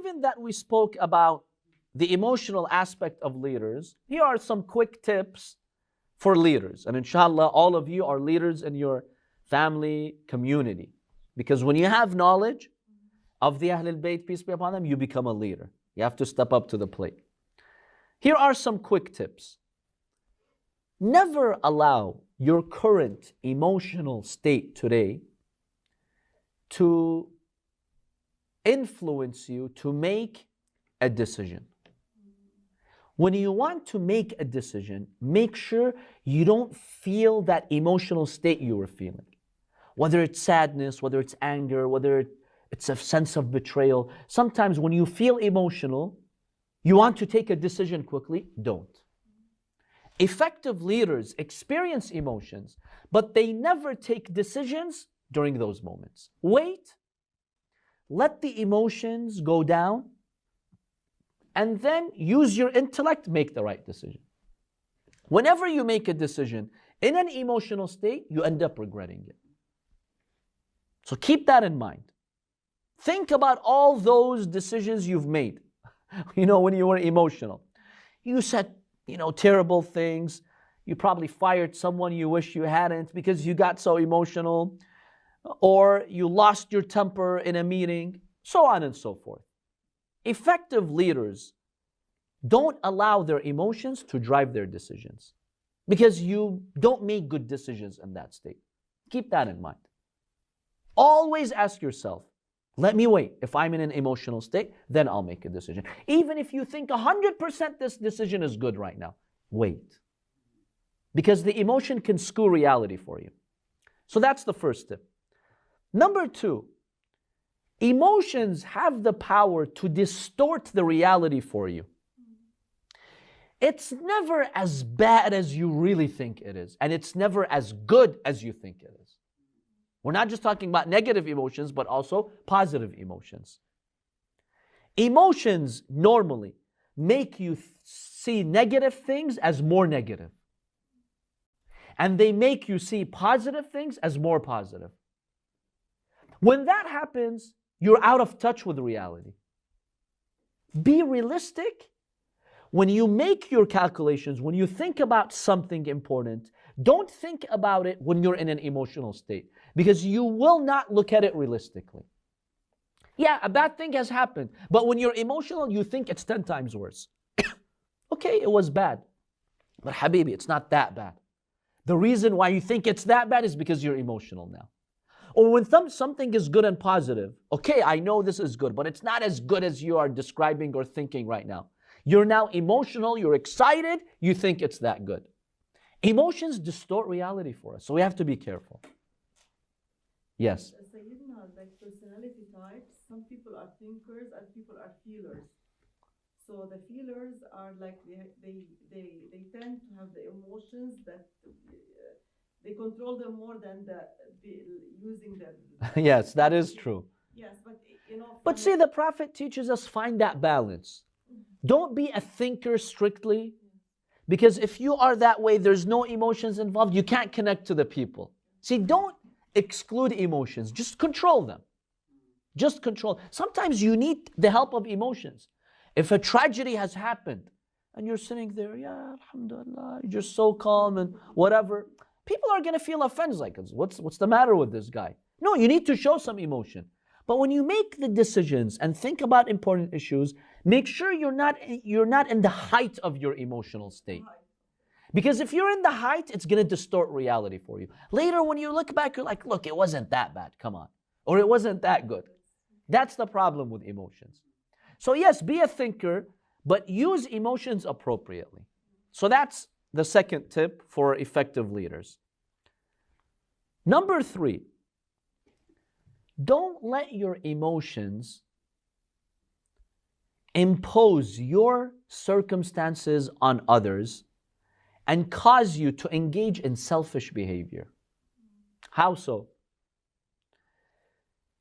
given that we spoke about the emotional aspect of leaders, here are some quick tips for leaders. And inshallah, all of you are leaders in your family, community. Because when you have knowledge of the Ahlul Bayt, peace be upon them, you become a leader. You have to step up to the plate. Here are some quick tips. Never allow your current emotional state today to influence you to make a decision. When you want to make a decision, make sure you don't feel that emotional state you were feeling. Whether it's sadness, whether it's anger, whether it's a sense of betrayal. Sometimes when you feel emotional, you want to take a decision quickly, don't. Effective leaders experience emotions, but they never take decisions during those moments. Wait, let the emotions go down, and then use your intellect to make the right decision. Whenever you make a decision in an emotional state, you end up regretting it. So keep that in mind. Think about all those decisions you've made. When you were emotional. You said, terrible things. You probably fired someone you wish you hadn't because you got so emotional. Or you lost your temper in a meeting, so on and so forth. Effective leaders don't allow their emotions to drive their decisions because you don't make good decisions in that state. Keep that in mind. Always ask yourself, let me wait. If I'm in an emotional state, then I'll make a decision. Even if you think 100% this decision is good right now, wait. Because the emotion can skew reality for you. So that's the first tip. Number 2, emotions have the power to distort the reality for you. It's never as bad as you really think it is, and it's never as good as you think it is. We're not just talking about negative emotions, but also positive emotions. Emotions normally make you see negative things as more negative. And they make you see positive things as more positive. When that happens, you're out of touch with reality. Be realistic. When you make your calculations, when you think about something important, don't think about it when you're in an emotional state, because you will not look at it realistically. Yeah, a bad thing has happened, but when you're emotional, you think it's 10 times worse. Okay, it was bad, but Habibi, it's not that bad. The reason why you think it's that bad is because you're emotional now. Or when something is good and positive, okay, I know this is good, but it's not as good as you are describing or thinking right now. You're now emotional, you're excited, you think it's that good. Emotions distort reality for us, so we have to be careful. Yes? Like personality types, some people are thinkers and people are feelers. So the feelers are like, they tend to have the emotions that they control them more than using their... Yes, that is true. Yes, but But see, the Prophet teaches us find that balance. Don't be a thinker strictly, because if you are that way, there's no emotions involved, you can't connect to the people. See, don't exclude emotions, just control them. Just control. Sometimes you need the help of emotions. If a tragedy has happened and you're sitting there, yeah, alhamdulillah, you're just so calm and whatever, people are going to feel offended, like, what's the matter with this guy? No, you need to show some emotion. But when you make the decisions and think about important issues, make sure you're not in the height of your emotional state. Because if you're in the height, it's going to distort reality for you. Later, when you look back, you're like, look, it wasn't that bad, come on. Or it wasn't that good. That's the problem with emotions. So yes, be a thinker, but use emotions appropriately. So that's the second tip for effective leaders. Number 3, don't let your emotions impose your circumstances on others and cause you to engage in selfish behavior. How so?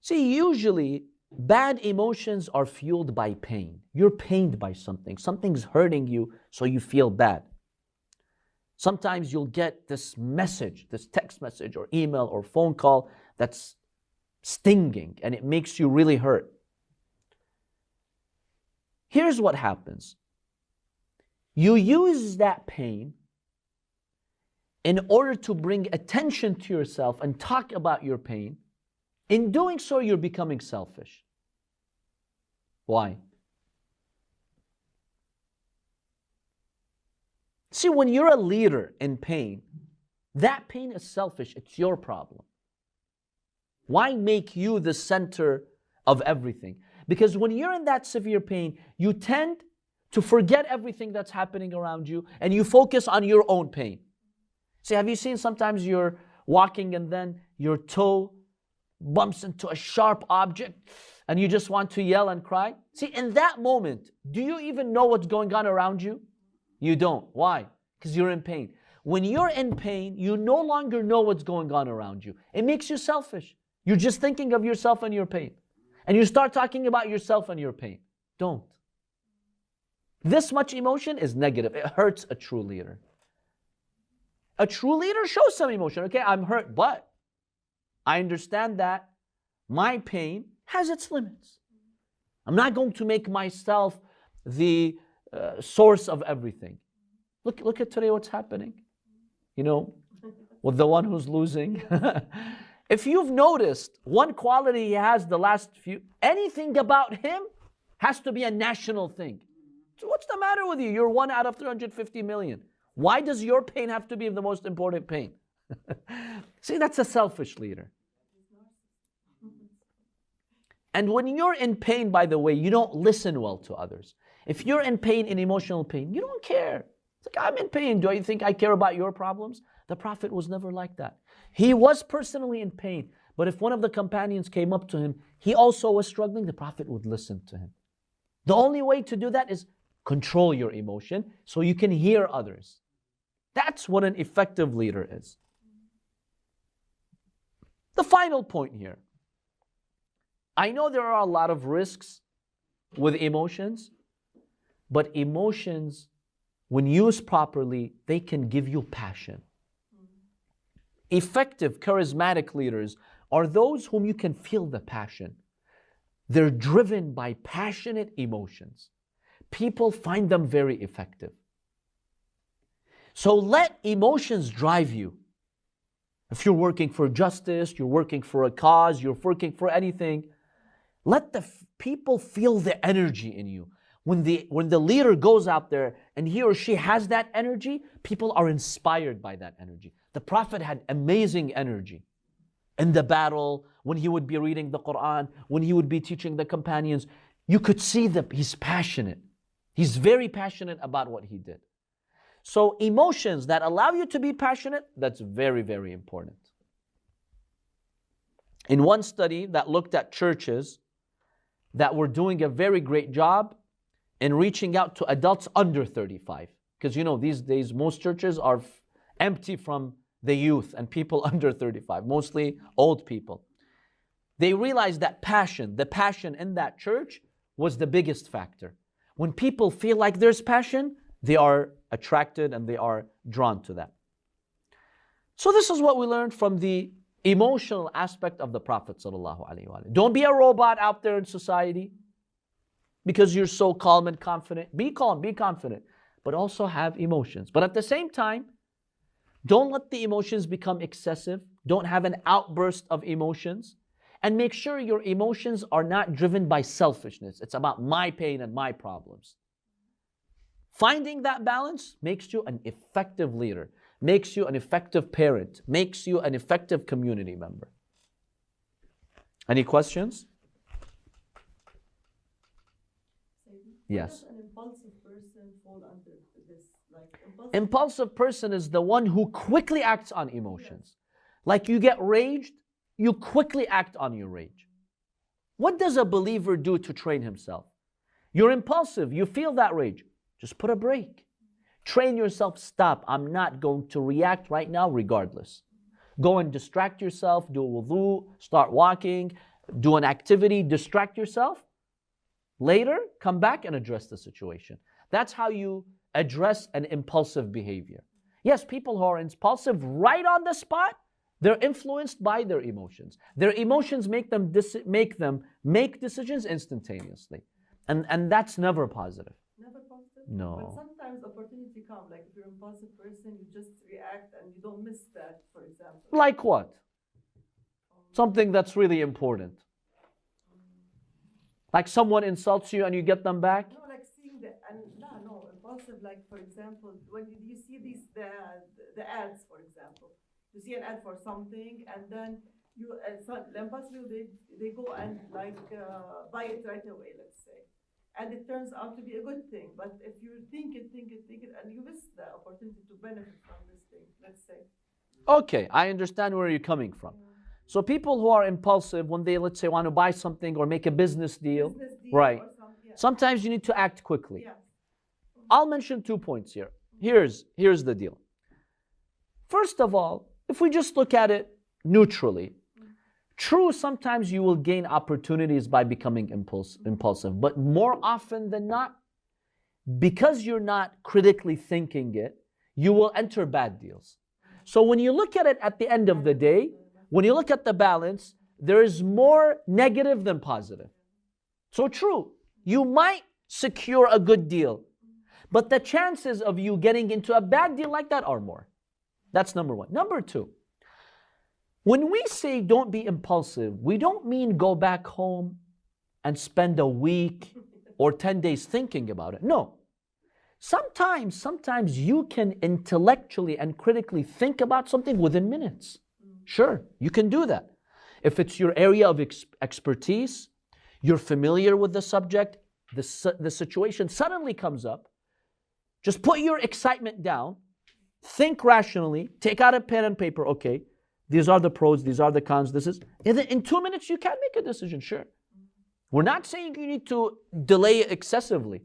See, usually bad emotions are fueled by pain. You're pained by something. Something's hurting you, so you feel bad. Sometimes you'll get this message, this text message or email or phone call that's stinging and it makes you really hurt. Here's what happens. You use that pain in order to bring attention to yourself and talk about your pain. In doing so, you're becoming selfish. Why? See, when you're a leader in pain, that pain is selfish. It's your problem. Why make you the center of everything? Because when you're in that severe pain, you tend to forget everything that's happening around you and you focus on your own pain. See, have you seen sometimes you're walking and then your toe bumps into a sharp object and you just want to yell and cry? See, in that moment, do you even know what's going on around you? You don't. Why? Because you're in pain. When you're in pain, you no longer know what's going on around you. It makes you selfish. You're just thinking of yourself and your pain. And you start talking about yourself and your pain. Don't. This much emotion is negative. It hurts a true leader. A true leader shows some emotion. Okay, I'm hurt, but I understand that my pain has its limits. I'm not going to make myself the source of everything. Look at today what's happening. You know, with the one who's losing. If you've noticed, one quality he has the last few, anything about him has to be a national thing. So what's the matter with you? You're 1 out of 350 million. Why does your pain have to be the most important pain? See, that's a selfish leader. And when you're in pain, by the way, you don't listen well to others. If you're in pain, in emotional pain, you don't care. It's like, I'm in pain. Do you think I care about your problems? The Prophet was never like that. He was personally in pain, but if one of the companions came up to him, he also was struggling, the Prophet would listen to him. The only way to do that is control your emotion so you can hear others. That's what an effective leader is. The final point here. I know there are a lot of risks with emotions, but emotions, when used properly, they can give you passion. Effective, charismatic leaders are those whom you can feel the passion. They're driven by passionate emotions. People find them very effective. So let emotions drive you. If you're working for justice, you're working for a cause, you're working for anything, let the people feel the energy in you. When the leader goes out there and he or she has that energy, people are inspired by that energy. The Prophet had amazing energy in the battle, when he would be reading the Quran, when he would be teaching the companions. You could see that he's passionate. He's very passionate about what he did. So emotions that allow you to be passionate, that's very, very important. In one study that looked at churches that were doing a very great job in reaching out to adults under 35, because you know these days most churches are empty from the youth and people under 35, mostly old people. They realized that the passion in that church was the biggest factor. When people feel like there's passion, they are attracted and they are drawn to that. So this is what we learned from the emotional aspect of the Prophet ﷺ. Don't be a robot out there in society because you're so calm and confident. Be calm, be confident, but also have emotions. But at the same time, don't let the emotions become excessive. Don't have an outburst of emotions. And make sure your emotions are not driven by selfishness. It's about my pain and my problems. Finding that balance makes you an effective leader, makes you an effective parent, makes you an effective community member. Any questions? Yes. An impulsive person fall under this? Impulsive person is the one who quickly acts on emotions. Like you get raged, you quickly act on your rage. What does a believer do to train himself? You're impulsive, you feel that rage. Just put a break. Train yourself, stop. I'm not going to react right now regardless. Go and distract yourself, do a wudu, start walking, do an activity, distract yourself. Later, come back and address the situation. That's how you address an impulsive behavior. Yes, people who are impulsive right on the spot, they're influenced by their emotions. Their emotions make them make decisions instantaneously. And that's never positive. Never positive? But No. sometimes opportunity come, like if you're an impulsive person, you just react and you don't miss that, for example. Like what? Something that's really important. Like someone insults you and you get them back? No, like seeing the, and no, impulsive, like for example, when you see the ads, for example, you see an ad for something and then you, so the impulsive, they go and like buy it right away, let's say. And it turns out to be a good thing. But if you think it, and you miss the opportunity to benefit from this thing, let's say. Okay, I understand where you're coming from. So people who are impulsive, when they, let's say, want to buy something or make a business deal, right? Or yeah. Sometimes you need to act quickly. Yeah. I'll mention 2 points here. Here's the deal. First of all, if we just look at it neutrally, true, sometimes you will gain opportunities by becoming impulsive, but more often than not, because you're not critically thinking it, you will enter bad deals. So when you look at it at the end of the day, when you look at the balance, there is more negative than positive. So true, you might secure a good deal, but the chances of you getting into a bad deal like that are more. That's number one. Number two, when we say don't be impulsive, we don't mean go back home and spend a week or 10 days thinking about it. No. Sometimes you can intellectually and critically think about something within minutes. Sure, you can do that. If it's your area of expertise, you're familiar with the subject, the situation suddenly comes up, just put your excitement down, think rationally, take out a pen and paper, okay, these are the pros, these are the cons, this is, and then in 2 minutes you can make a decision, sure. We're not saying you need to delay excessively,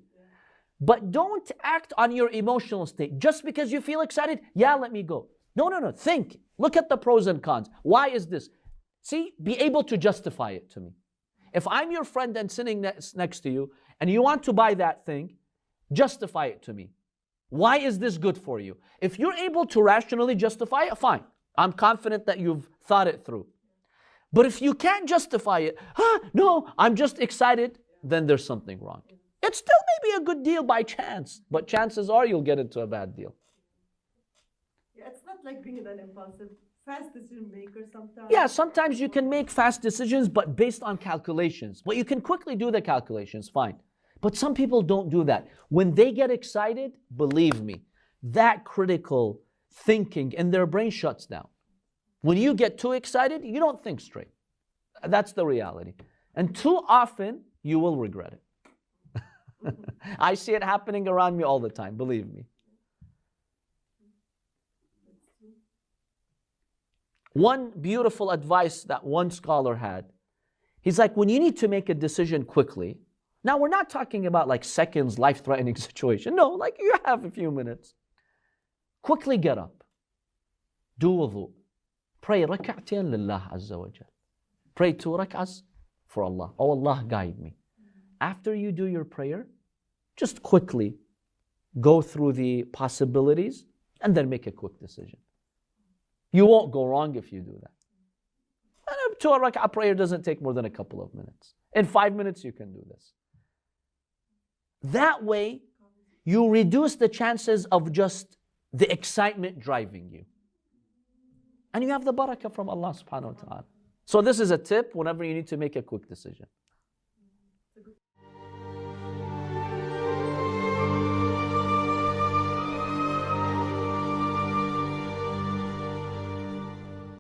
but don't act on your emotional state. Just because you feel excited, yeah, let me go. No, think, look at the pros and cons. Why is this? See, be able to justify it to me. If I'm your friend and sitting next to you, and you want to buy that thing, justify it to me. Why is this good for you? If you're able to rationally justify it, fine. I'm confident that you've thought it through. But if you can't justify it, no, I'm just excited, then there's something wrong. It still may be a good deal by chance, but chances are you'll get into a bad deal. Yeah, it's not like being an impulsive, fast decision maker sometimes. Yeah, sometimes you can make fast decisions, but based on calculations. But you can quickly do the calculations, fine. But some people don't do that. When they get excited, believe me, that critical thinking in their brain shuts down. When you get too excited, you don't think straight. That's the reality. And too often, you will regret it. I see it happening around me all the time, believe me. One beautiful advice that one scholar had, he's like, when you need to make a decision quickly, now we're not talking about like seconds, life-threatening situation. No, like you have a few minutes. Quickly get up. Do wudu. Pray rak'atain lillah azza wa jal. Pray 2 rak'ahs for Allah. Oh Allah, guide me. After you do your prayer, just quickly go through the possibilities and then make a quick decision. You won't go wrong if you do that. And a 2 rak'ah prayer doesn't take more than a couple of minutes. In 5 minutes, you can do this. That way, you reduce the chances of just the excitement driving you. And you have the barakah from Allah subhanahu wa ta'ala. So this is a tip whenever you need to make a quick decision.